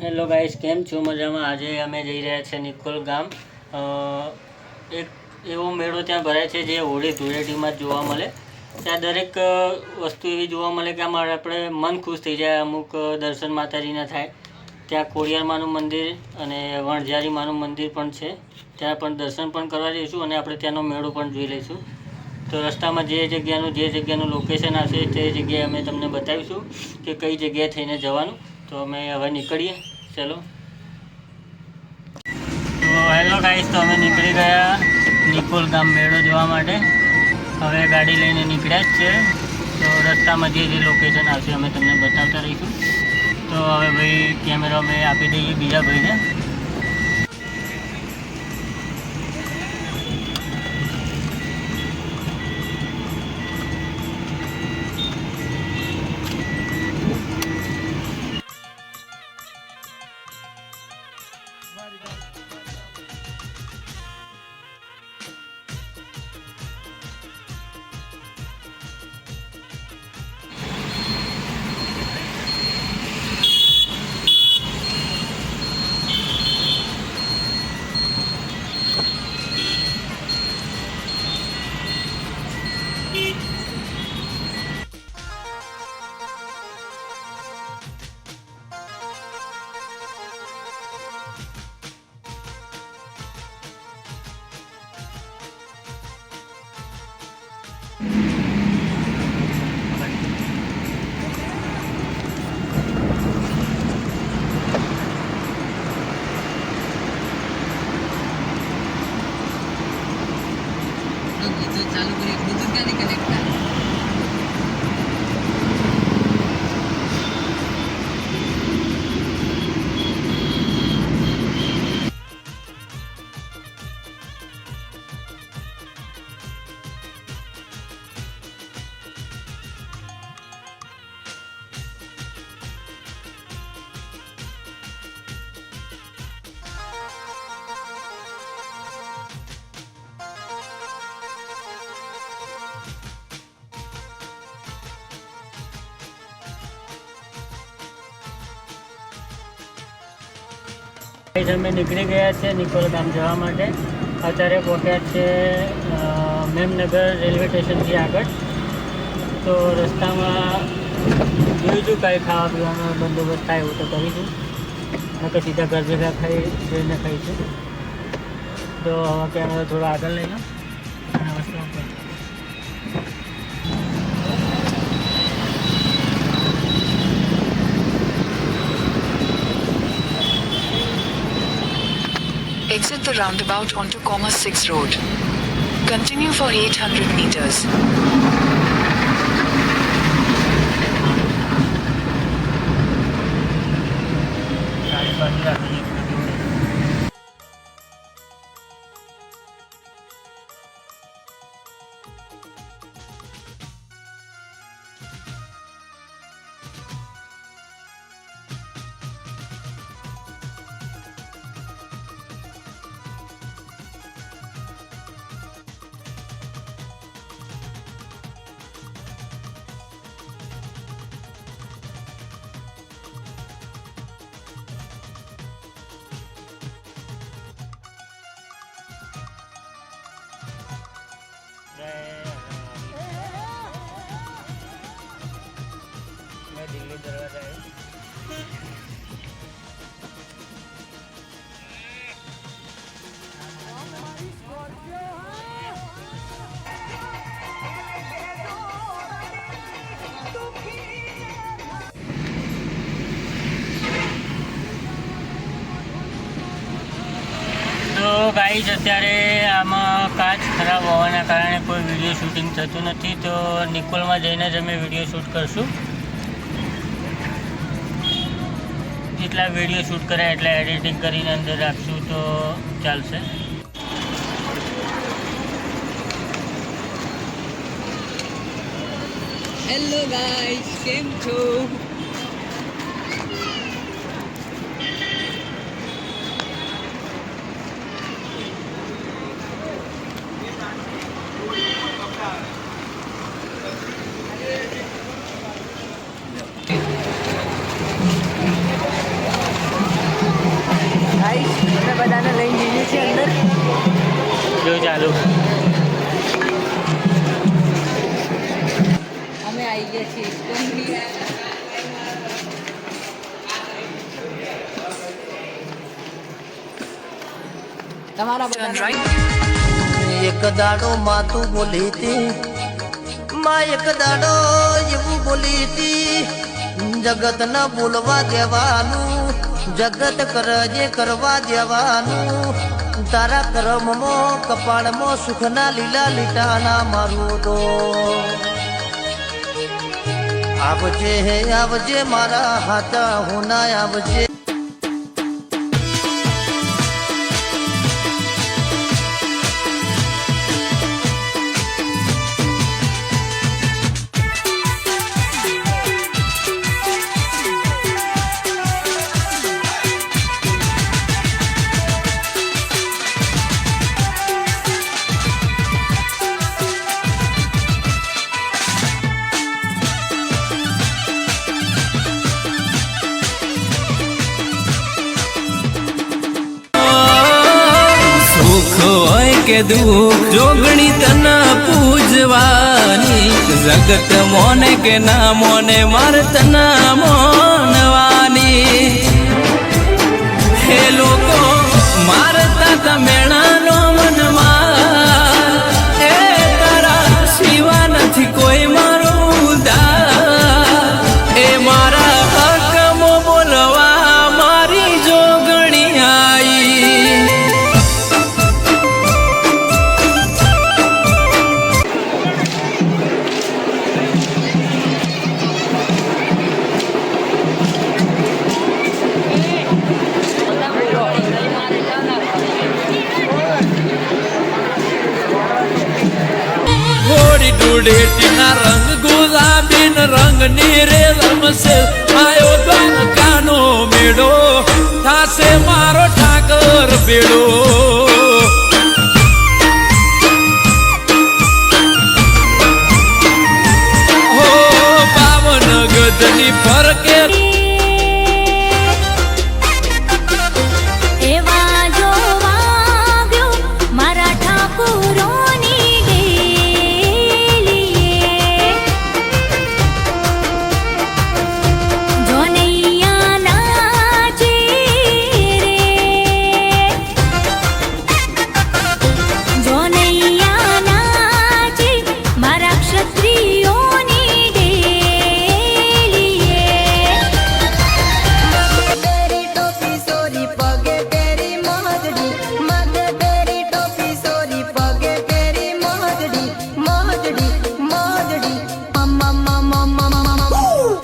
Hello guys, કેમ છો? મજામાં? આજે અમે જઈ રહ્યા છીએ નિકોલ ગામ. એક એવો મેળો ત્યાં ભરાય છે જે હોળી ધૂળેટીમાં જ જોવા મળે. ત્યાં દરેક વસ્તુ એવી જોવા મળે કે આમાં આપણે મન ખુશ થઈ જાય. અમુક દર્શન માતાજીના થાય. ત્યાં ખોડિયારમાંનું મંદિર અને વણઝારી માનું મંદિર પણ છે. ત્યાં પણ દર્શન પણ કરવા જઈશું અને આપણે ત્યાંનો મેળો પણ જોઈ લઈશું. તો રસ્તામાં જે જગ્યાનું લોકેશન હશે તે જગ્યાએ અમે તમને બતાવીશું કે કઈ જગ્યાએ થઈને જવાનું. તો અમે હવે નીકળીએ. ચલો. તો હેલો ગાઈસ, તો અમે નીકળી ગયા નિકોલ ગામ મેળો જોવા માટે. હવે ગાડી લઈને નીકળ્યા જ છે. તો રસ્તામાં જે લોકેશન આવશે અમે તમને બતાવતા રહીશું. તો હવે ભાઈ કેમેરા અમે આપી દઈએ બીજા ભાઈને. અમે નીકળી ગયા છે નિકોલ ગામ જવા માટે. અત્યારે પહોંચ્યા છે મેમનગર રેલવે સ્ટેશનથી આગળ. તો રસ્તામાં જોઈશું કાંઈ ખાવા પીવાનો બંદોબસ્ત થાય એવું તો કરીશું. નકર સીધા ઘર ભેગા જઈને ખાઈશું. તો હવે કેમેરા થોડો આગળ લઈ લો અને વસ્તુ Exit the roundabout onto Commerce 6 Road. Continue for 800 meters. Delhi દરવાજા તો ગાઈસ, અત્યારે આમાં કાચ ખરાબ હોવાના કારણે કોઈ વિડીયો શૂટિંગ થતું નથી. તો નિકોલમાં જઈને જ અમે વિડીયો શૂટ કરશું. જેટલા વિડીયો શૂટ કર્યા એટલા એડિટિંગ કરીને અંદર રાખશું તો ચાલશે. હેલો ગાઈસ, કેમ છો? છે અંદર. જો ચાલુ અમે આવી ગયા છીએ ઇસ્કોનથી. તમારા Turn બધાના right. એક દાડો માતું બોલી તી માં એક દાડો એવું બોલી તી જગત ન બોલવા દેવાનું જગત કરજે કરવા દેવાનું તારા કર્મમાં કપાળમાં સુખના લીલા લીટાના મારું તો આવજે મારા હાથા હોના આવજે. હોય કે દુઃખ જોગણી તના પૂજવાની જગત મોને કે ના મોને મારે તના મોનવાની હે લોકો મારતા તમેણાનો મનમાં એ તારા સિવા નથી કોઈ મારો ઉદાર એ મારા હકમો બોલવા મારી જોગણી આઈ. ડેટીના રંગ ગુલાબી રંગ ની રે રમશે આયો દ્વારકાનો મેળો થાશે મારો ઠાકર બેડો. હો પાવન ગજની ફરકે એવા જો વાગ્યો મારા ઠાકુરોની ડેલીએ જોનૈયા નાચે રે જોનૈયા નાચે મારા ક્ષત્રિયોની ડેલીએ. तेरी टोपी सोरी पगे तेरी मोहजड़ी मग तेरी टोपी सोरी पगे तेरी मोहजड़ी मोहजड़ी मोहजड़ी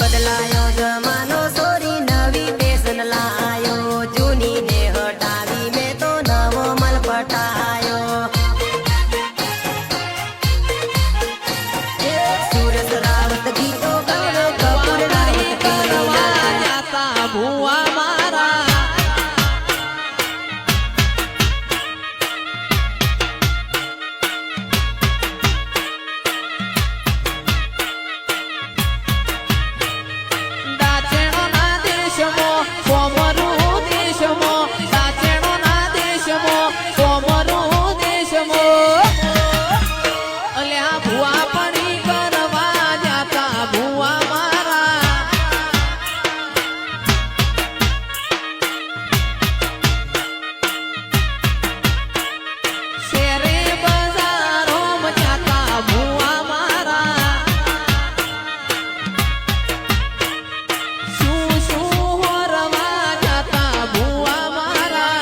बदलायो जमानो सोरी नवी फैशन लायो जूनी ने हटावी में तो नवो मल पटायो सूरज रावत गीतो गावे कपूर रावत ભુવા મારા દાચેણો ના દેશમો કોમરુ દેશમો દાચેણો ના દેશમો કોમરુ દેશમો અલ્યા ભુવા પડી કરવા જાતા ભુવા મારા શેરે બજારો મચાતા ભુવા મારા શું શું હોરવા જાતા ભુવા મારા.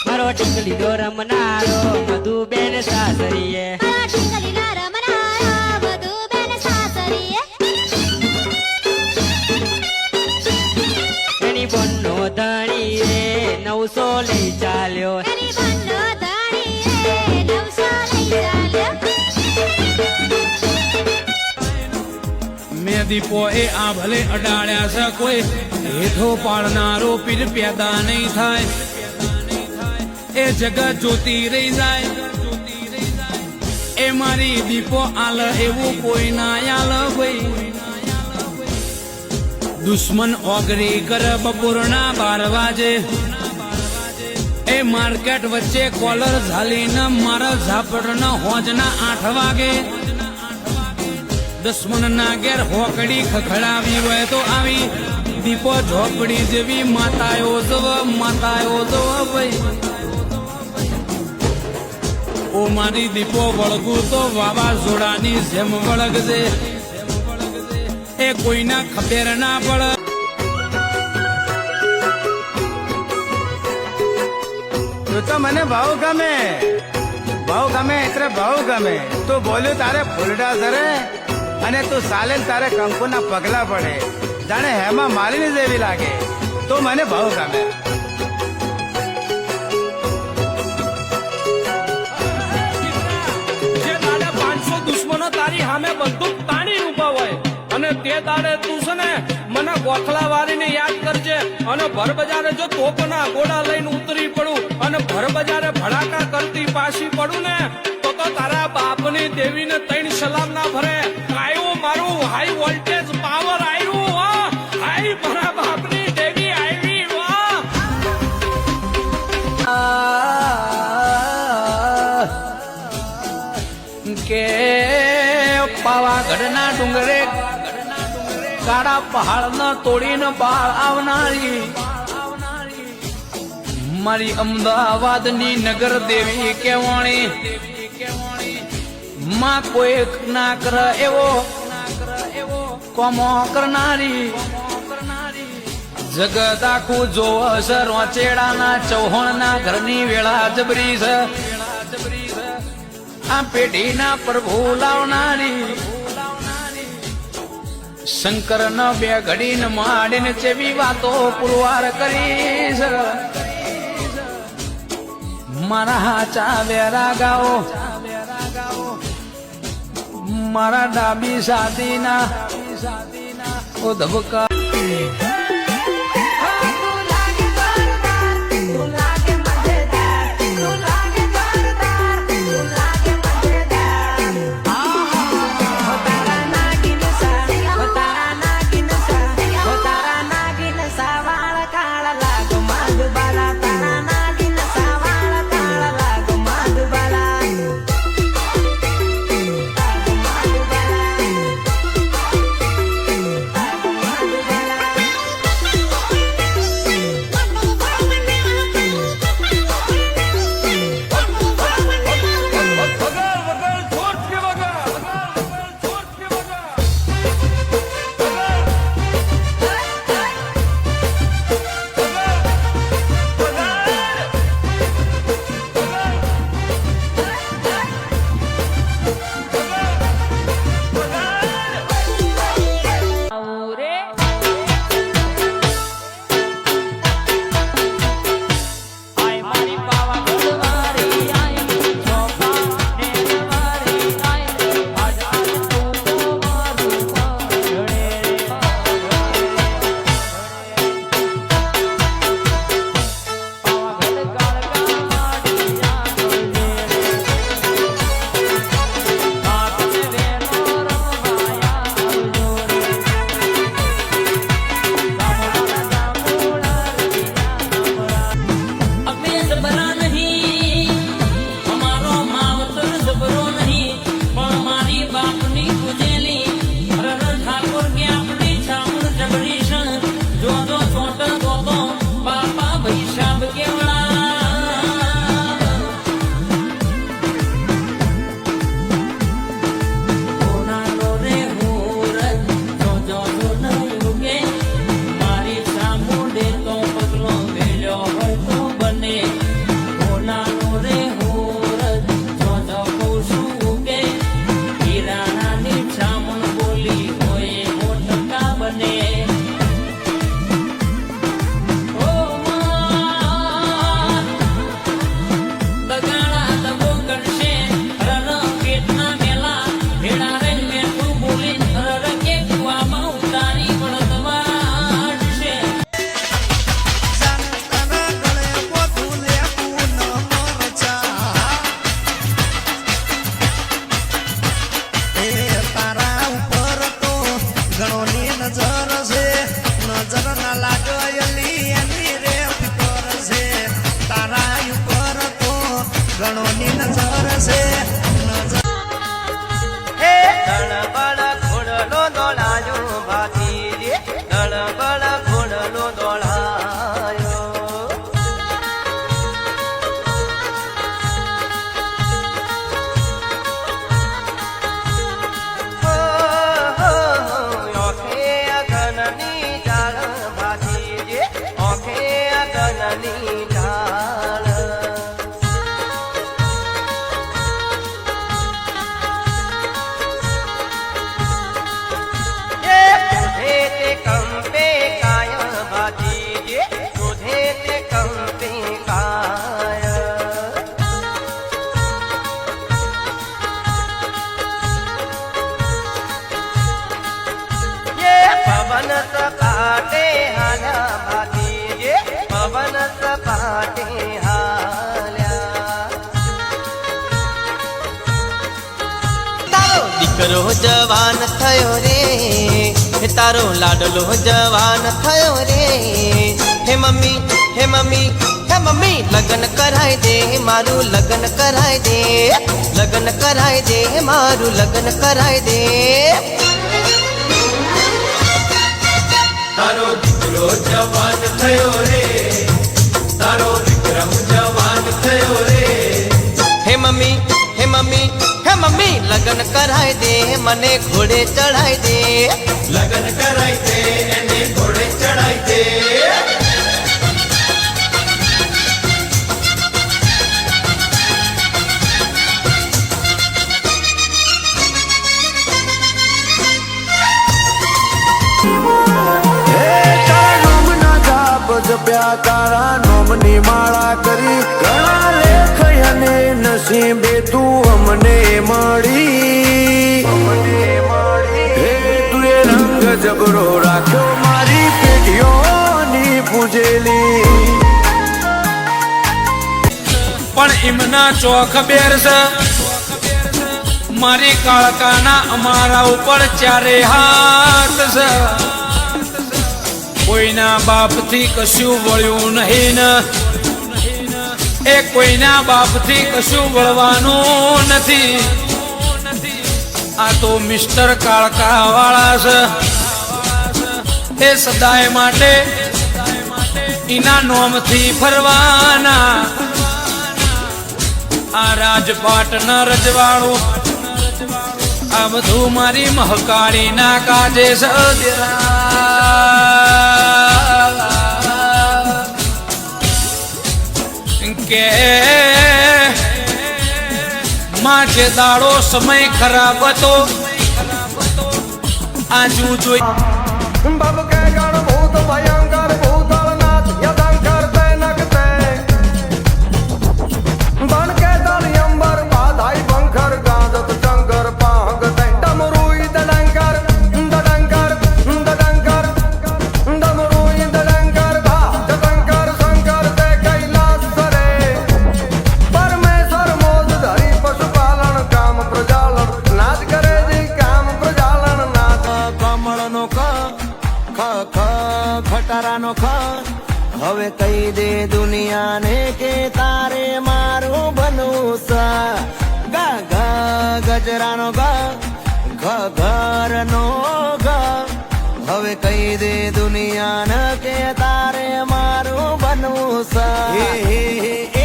મારો ટીંગલી દો રમનારો મધુબેન સાસરીએ એની બોનનો ધણી રે 900 લઈ ચાલ્યો મેં દીપો એ આ ભલે અડાડ્યા છે કોઈ હેઠો પાડનારો પીર પેદા નહીં થાય એ જગત જોતી રહી જાય એ મારી દીપો આલ એવું કોઈ ના આલ ભાઈ દુશ્મન ઓગરી કર બપોરના 12 વાજે એ માર્કેટ વચ્ચે કોલર ઝાલીને મારા ઝાપડના હોજના 8 વાગે દુશ્મનના ઘેર હોકડી ખખડાવી હોય તો આવી દીપો ઝોપડી જેવી માતાઓ જવ ભાઈ ઓ મારી દીપો વળગું તો વાવાઝોડાની જેમ વળગજે એ કોઈના ખબર ના પડે તો મને ભાવ ગમે એટલે ભાવ ગમે તું બોલ્યું તારે ફૂલડા સરે અને તું ચાલે તારે કંકુના પગલા પડે જાણે હેમાં માલિની જેવી લાગે તો મને ભાવ ગમે જે દાડે 500 દુશ્મનો તારી સામે બંદૂક તાણી ઉભા હોય અને તે દાડે તું છે ને મને ગોખલા વારીને યાદ કરજે અને ભર બજારે જો તોપના ગોળા લઈને ઉતરી પડું અને ભર બજારે ભડાકા કરતી પાછી પડું ને તો તારા બાપની દેવીને 3 સલામ ના ભરે આવ્યું મારું હાઈ વોલ્ટેજ પાવર આવ્યું હાઈ મારા બાપની દેવી આવી વાહ કે પાવાગઢના ડુંગરે કાળા પહાડને તોડીને બહાર આવનારી મારી અમદાવાદની નગર દેવી કેવાણી માં કોઈ ના કર એવો કોમો કરનારી જગત આખું જોવ છે રોચેડાના ચૌહાણના ઘરની વેળા જબરી છે આ પેઢીના પ્રભુ લાવનારી શંકર ન 2 ઘડીને માંડીને ચેવી વાતો પુરવાર કરી છે મારા હાચા વેરા ગાઓ મારા ડાબી સાદીના ઓ ધબકા લાડલો જવાન થયો રે, તારો લાડલો જવાન થયો રે. હે મમ્મી હે મમ્મી હે મમ્મી લગન કરાય દે મારું લગન કરાય દે, લગન કરાય દે મારું લગન કરાય દે. તારો દીકરો જવાન થયો રે, તારો વિક્રમ જવાન થયો રે. હે મમ્મી હે મમ્મી હે મમ્મી લગન કરાય દે મને ઘોડે ચડાય દે, લગન કરાય દે એને ઘોડે ચડાય દે. જપ્યા તારા નોમની માળા કરી, ઘણા લેખ અને નસીબે તું અમને મળી. હે તું એ રંગ જબરો રાખ્યો મારી પેઢીઓની પૂજેલી. પણ એમના ચોખ બેર છે મારી કાળકાના અમારા ઉપર ચારે હાથ છે. કોઈના બાપથી કશું વળ્યું નહીં ને એ કોઈના બાપથી કશું વળવાનું નથી. આ તો મિસ્ટર કાળકા વાળા છે, એ સદાય માટે એના નોમથી ફરવાના. આ રાજપાટના રજવાડું આ બધું મારી મહકાળીના કાજે કે માં જે દાડો સમય ખરાબ હતો આજુ જોઈ બાબ કે ગણ ભૂત ભયંકર ભૂતળનાથ યદંકર તે નગતે બન કે દળ અંબર બાધાઈ બંખર ગાદત ચંગર પાંગ તે ડમરુઈ દડંકર દડંકર દડંકર ડમરુઈ દડંકર ભા જતંકર શંકર તે કૈલાસ સરે પરમેશ્વર મોજ ધરી પશુપાલન કામ પ્રજાલન નાચ કરે જી કામ પ્રજાલન નાચ કમળનો ખટારાનો હવે કહી દે દુનિયાને કે તારે મારું બનવું છે. ગા ગા ગજરાનો ગા ઘરનો ગા હવે કહી દે દુનિયાને કે તારે મારું બનવું છે.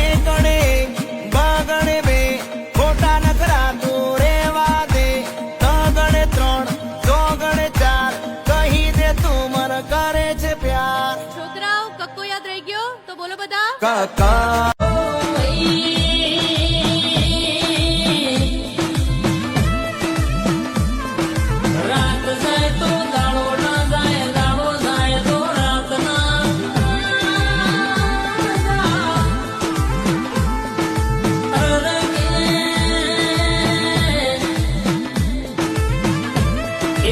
એ ગણે બગણે બે ખોટા નખરા તું રેવા દે, ગણે ત્રણ ગણે ચાર કહી દે તું મન કરે છે પ્યાર. છોકરાઓ કક્કો યાદ રહી ગયો તો બોલો બધા. કાકા રાત જાય તો દાડો ના જાય, દાડો જાય તો રાત ના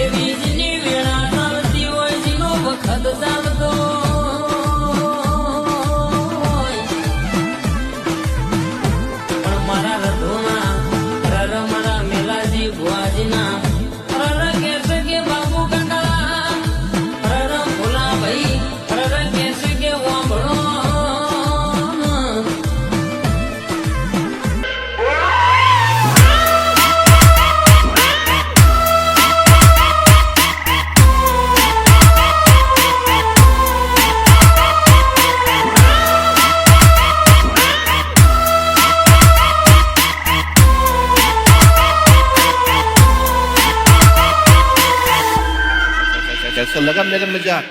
એવી જની વેળા ચાલતી હોય જીનો વખત ચાલતો હોય. પણ મારા રધોના રર મારા મેલાજી ભુવાજીના રર કેસે કે બાબુ કંડા રર ભોલા ભાઈ રર કેસે કે વાંભળો. कैसा लगा मेरा मजाक?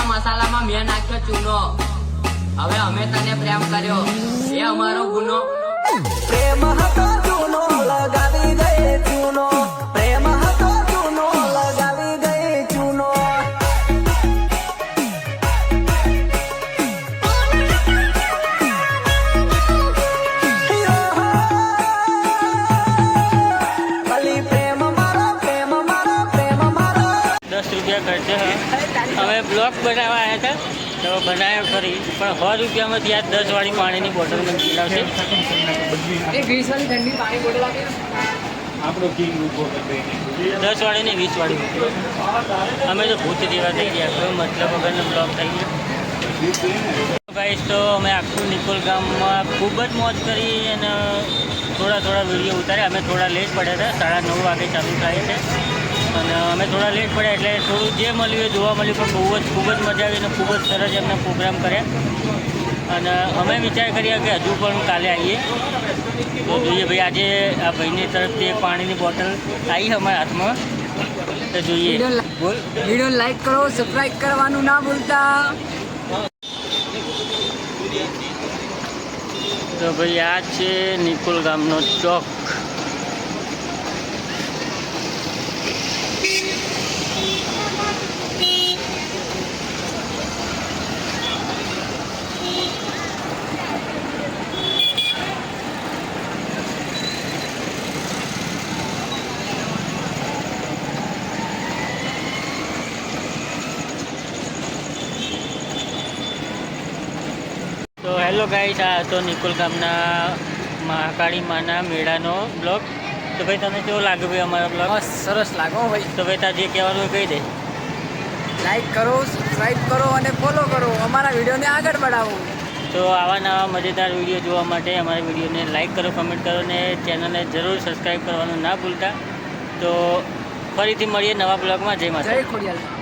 મસાલામાં મેં નાખ્યો ચૂનો. હવે અમે તને પ્રેમ કર્યો એ અમારો ગુનો. પ્રેમ હતો ચૂનો લગાવી ગયે ચૂનો, પ્રેમ હતો ચૂનો લગાવી ગયે ચૂનો. બ્લોગ બનાવવા આવ્યા હતા તો બનાવ્યો ખરી, પણ 100 રૂપિયામાંથી આ 10 વાળી પાણીની બોટલ મને પીવડાવશે. એ 20 વાળી ઠંડી પાણી બોટલ આપી. 10 વાળી ને 20 વાળી મોકલો. અમે તો ભૂત જેવા થઈ ગયા, કોઈ મતલબ વગરનો બ્લોગ થઈ ગયો. ગાઈસ તો અમે આખું નિકોલ ગામમાં ખૂબ જ મોજ કરી અને થોડા વિડીયો ઉતાર્યા. અમે થોડા લેટ પડ્યા હતા, 9:30 વાગે ચાલુ થાય છે અને અમે થોડા લેટ પડ્યા એટલે થોડું જે મળ્યું એ જોવા મળ્યું, પણ ખૂબ જ મજા આવી અને ખૂબ જ સરસ એમના પ્રોગ્રામ કર્યા. અને અમે વિચાર કર્યા કે હજુ પણ કાલે આવીએ તો જોઈએ. ભાઈ આજે આ ભાઈની તરફથી પાણીની બોટલ આવી અમારા હાથમાં તો જોઈએ. બોલ. વિડીયો લાઈક કરો, સબસ્ક્રાઇબ કરવાનું ના ભૂલતા. તો ભાઈ આ છે નિકોલ ગામનો ચોક. તો હેલો ગાઈસ, આ તો નિકોલ ગામના મહાકાળી માના મેળાનો બ્લોગ. તો ભાઈ તમને કેવો લાગ્યો ભાઈ અમારો બ્લોગ? બસ સરસ લાગો ભાઈ. તો ભાઈ તાર જે કહેવાનું હોય કહી દે. લાઈક કરો, સબસ્ક્રાઇબ કરો અને ફોલો કરો. અમારા વિડીયોને આગળ બઢાવો. તો આવા નવા મજેદાર વિડીયો જોવા માટે અમારા વિડીયોને લાઈક કરો, કમેન્ટ કરો અને ચેનલને જરૂર સબસ્ક્રાઈબ કરવાનું ના ભૂલતા. તો ફરીથી મળીએ નવા બ્લોગમાં. જય માતા. જય ખોડિયાર.